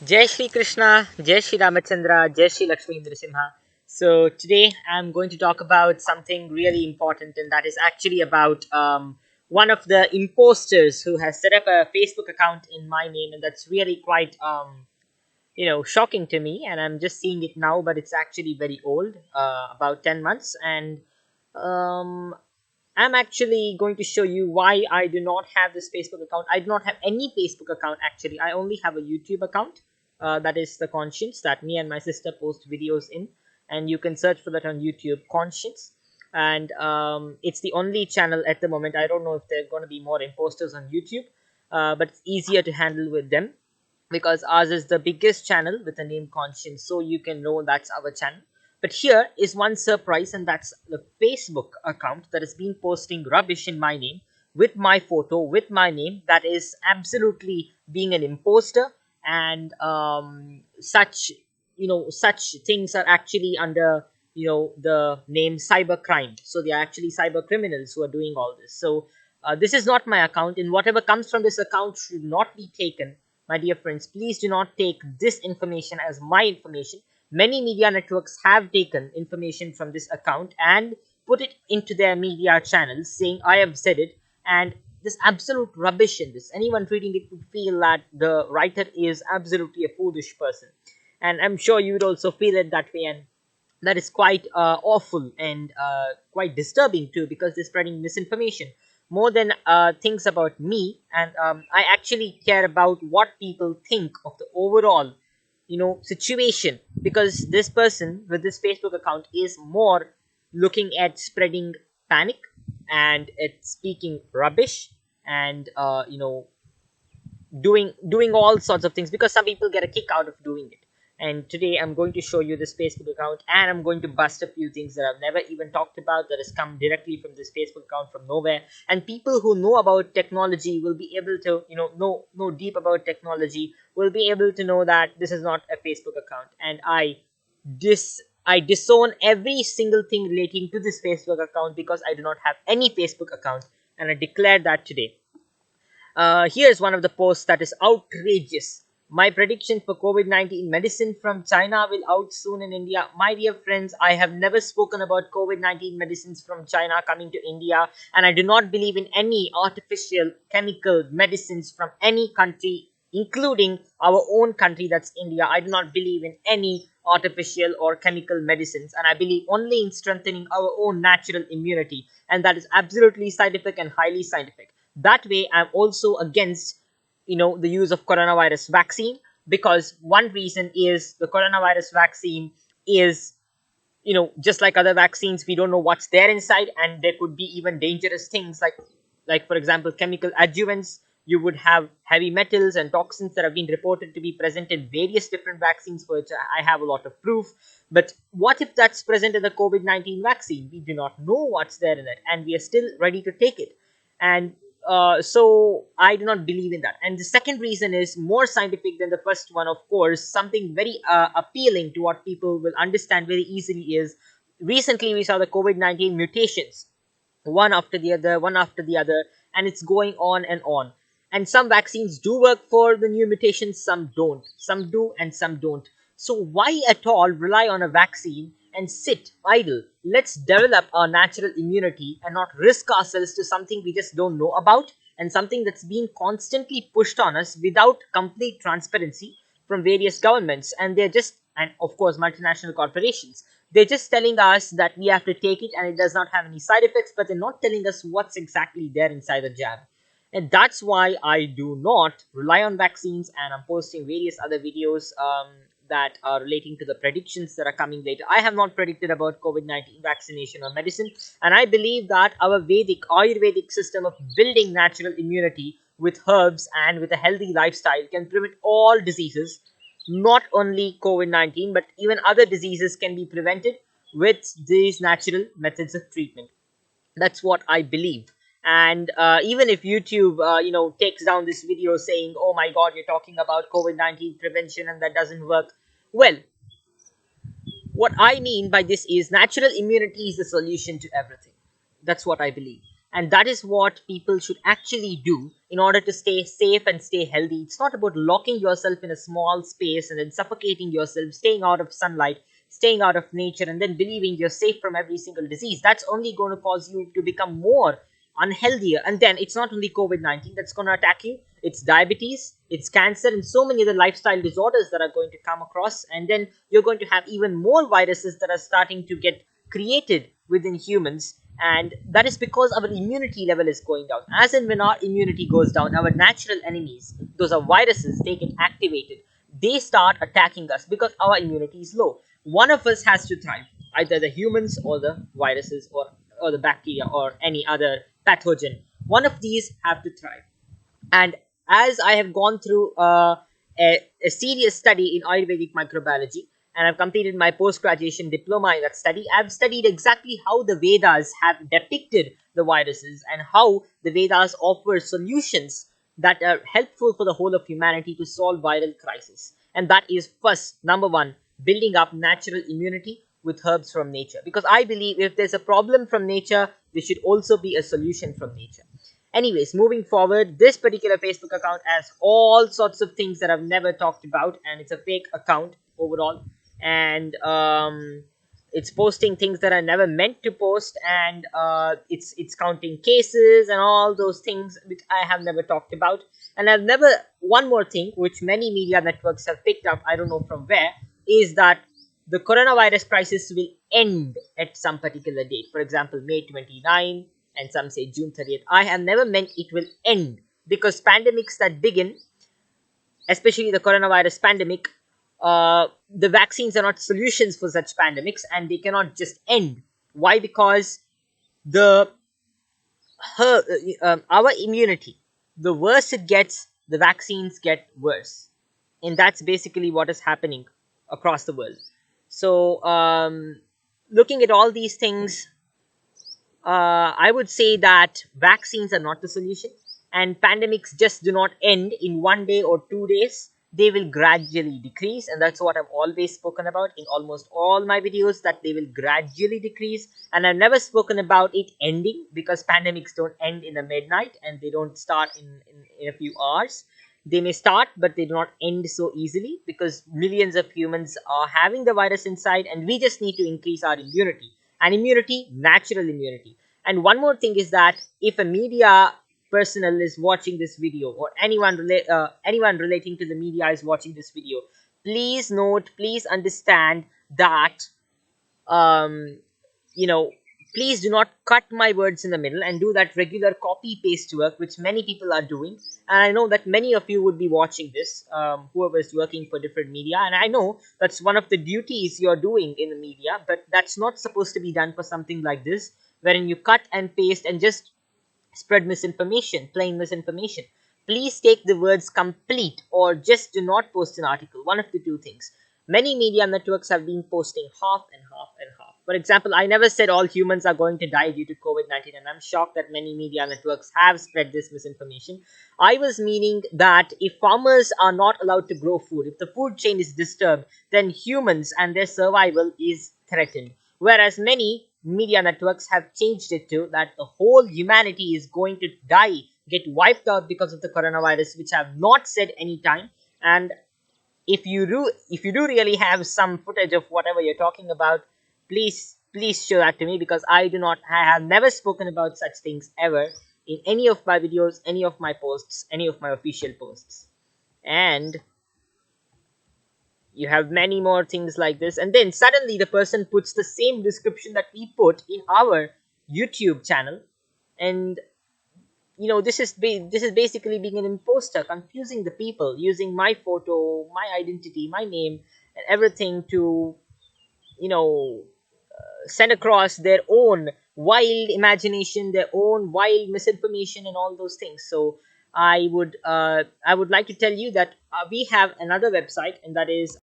Jai Shri Krishna, Jai Shri Ramachandra, Jai Shri Lakshmi Nrsimha. So today I'm going to talk about something really important, and that is actually about one of the imposters who has set up a Facebook account in my name, and that's really quite shocking to me. And I'm just seeing it now, but it's actually very old, about 10 months, and um, I'm actually going to show you why I do not have this Facebook account. I do not have any Facebook account actually. I only have a YouTube account. That is the Conscience that me and my sister post videos in, and you can search for that on YouTube, Conscience. And it's the only channel at the moment. I don't know if there are going to be more imposters on YouTube, but it's easier to handle with them because ours is the biggest channel with the name Conscience, so you can know that's our channel. But here is one surprise, and that's the Facebook account that has been posting rubbish in my name with my photo, with my name, that is absolutely being an imposter. And such things are actually under the name cybercrime. So they are actually cyber criminals who are doing all this. So this is not my account, and whatever comes from this account should not be taken. My dear friends, please do not take this information as my information. Many media networks have taken information from this account and put it into their media channels saying I have said it, and this absolute rubbish in this. Anyone reading it would feel that the writer is absolutely a foolish person. And I'm sure you would also feel it that way, and that is quite awful and quite disturbing too, because they're spreading misinformation more than things about me. And I actually care about what people think of the overall situation, because this person with this Facebook account is more looking at spreading panic and at speaking rubbish, and doing all sorts of things, because some people get a kick out of doing it. And today I'm going to show you this Facebook account, and I'm going to bust a few things that I've never even talked about, that has come directly from this Facebook account from nowhere. And people who know about technology will be able to know deep about technology, will be able to know that this is not a Facebook account. And I disown every single thing relating to this Facebook account, because I do not have any Facebook account, and I declare that today. Here's one of the posts that is outrageous. My prediction for COVID 19 medicine from China will out soon in India. My dear friends, I have never spoken about COVID 19 medicines from China coming to India, and I do not believe in any artificial chemical medicines from any country, including our own country, that's India. I do not believe in any artificial or chemical medicines, and I believe only in strengthening our own natural immunity, and that is absolutely scientific and highly scientific. That way, I'm also against the use of coronavirus vaccine, because one reason is the coronavirus vaccine is just like other vaccines, we don't know what's there inside, and there could be even dangerous things like for example chemical adjuvants. You would have heavy metals and toxins that have been reported to be present in various different vaccines, for which I have a lot of proof. But what if that's present in the COVID-19 vaccine? We do not know what's there in it, and we are still ready to take it. And so I do not believe in that. And the second reason is more scientific than the first one, of course. Something very appealing to what people will understand very easily is, recently we saw the COVID-19 mutations, one after the other, one after the other, and it's going on and on. And some vaccines do work for the new mutations, some don't. Some do and some don't. So why at all rely on a vaccine and sit idle? Let's develop our natural immunity and not risk ourselves to something we just don't know about, and something that's being constantly pushed on us without complete transparency from various governments. And they're just, and of course multinational corporations, they're just telling us that we have to take it and it does not have any side effects, but they're not telling us what's exactly there inside the jab. And that's why I do not rely on vaccines, and I'm posting various other videos that are relating to the predictions that are coming later. I have not predicted about COVID-19 vaccination or medicine, and I believe that our Vedic, Ayurvedic system of building natural immunity with herbs and with a healthy lifestyle can prevent all diseases. Not only COVID-19, but even other diseases can be prevented with these natural methods of treatment. That's what I believe. And even if YouTube takes down this video saying, oh my god, you're talking about COVID-19 prevention and that doesn't work, well, what I mean by this is natural immunity is the solution to everything. That's what I believe. And that is what people should actually do in order to stay safe and stay healthy. It's not about locking yourself in a small space and then suffocating yourself, staying out of sunlight, staying out of nature, and then believing you're safe from every single disease. That's only going to cause you to become more unhealthier. And then it's not only COVID-19 that's going to attack you, it's diabetes, it's cancer, and so many other lifestyle disorders that are going to come across. And then you're going to have even more viruses that are starting to get created within humans. And that is because our immunity level is going down. As in, when our immunity goes down, our natural enemies, those are viruses, they get activated. They start attacking us because our immunity is low. One of us has to thrive, either the humans or the viruses, or the bacteria or any other pathogen. One of these have to thrive. And as I have gone through a serious study in Ayurvedic microbiology, and I've completed my post graduation diploma in that study, I've studied exactly how the Vedas have depicted the viruses and how the Vedas offer solutions that are helpful for the whole of humanity to solve viral crisis. And that is first, number one, building up natural immunity with herbs from nature. Because I believe if there's a problem from nature, there should also be a solution from nature. Anyways, moving forward, this particular Facebook account has all sorts of things that I've never talked about, and it's a fake account overall. And it's posting things that I never meant to post, and it's counting cases and all those things which I have never talked about. And I've never, one more thing which many media networks have picked up, I don't know from where, is that the coronavirus crisis will end at some particular date. For example, May 29, and some say June 30th. I have never meant it will end, because pandemics that begin, especially the coronavirus pandemic, the vaccines are not solutions for such pandemics, and they cannot just end. Why? Because the her, our immunity, the worse it gets, the vaccines get worse, and that's basically what is happening across the world. So, looking at all these things, I would say that vaccines are not the solution, and pandemics just do not end in 1 day or 2 days. They will gradually decrease, and that's what I've always spoken about in almost all my videos, that they will gradually decrease. And I've never spoken about it ending, because pandemics don't end in the midnight and they don't start in a few hours. They may start, but they do not end so easily, because millions of humans are having the virus inside, and we just need to increase our immunity. And immunity, natural immunity. And one more thing is that if a media personnel is watching this video, or anyone relating to the media is watching this video, please note, please understand that um, you know, please do not cut my words in the middle and do that regular copy paste work which many people are doing. And I know that many of you would be watching this, whoever is working for different media, and I know that's one of the duties you're doing in the media, but that's not supposed to be done for something like this, wherein you cut and paste and just spread misinformation, plain misinformation. Please take the words complete, or just do not post an article. One of the two things. Many media networks have been posting half and half and half. For example, I never said all humans are going to die due to COVID-19, and I'm shocked that many media networks have spread this misinformation. I was meaning that if farmers are not allowed to grow food, if the food chain is disturbed, then humans and their survival is threatened. Whereas many media networks have changed it to that the whole humanity is going to die, get wiped out because of the coronavirus, which I have not said any time. And if you do really have some footage of whatever you're talking about, please show that to me, because I have never spoken about such things ever in any of my videos, any of my posts, any of my official posts. And you have many more things like this, and then suddenly the person puts the same description that we put in our YouTube channel. And this is basically being an imposter, confusing the people, using my photo, my identity, my name, and everything to you know send across their own wild imagination, their own wild misinformation, and all those things. So I would like to tell you that we have another website, and that is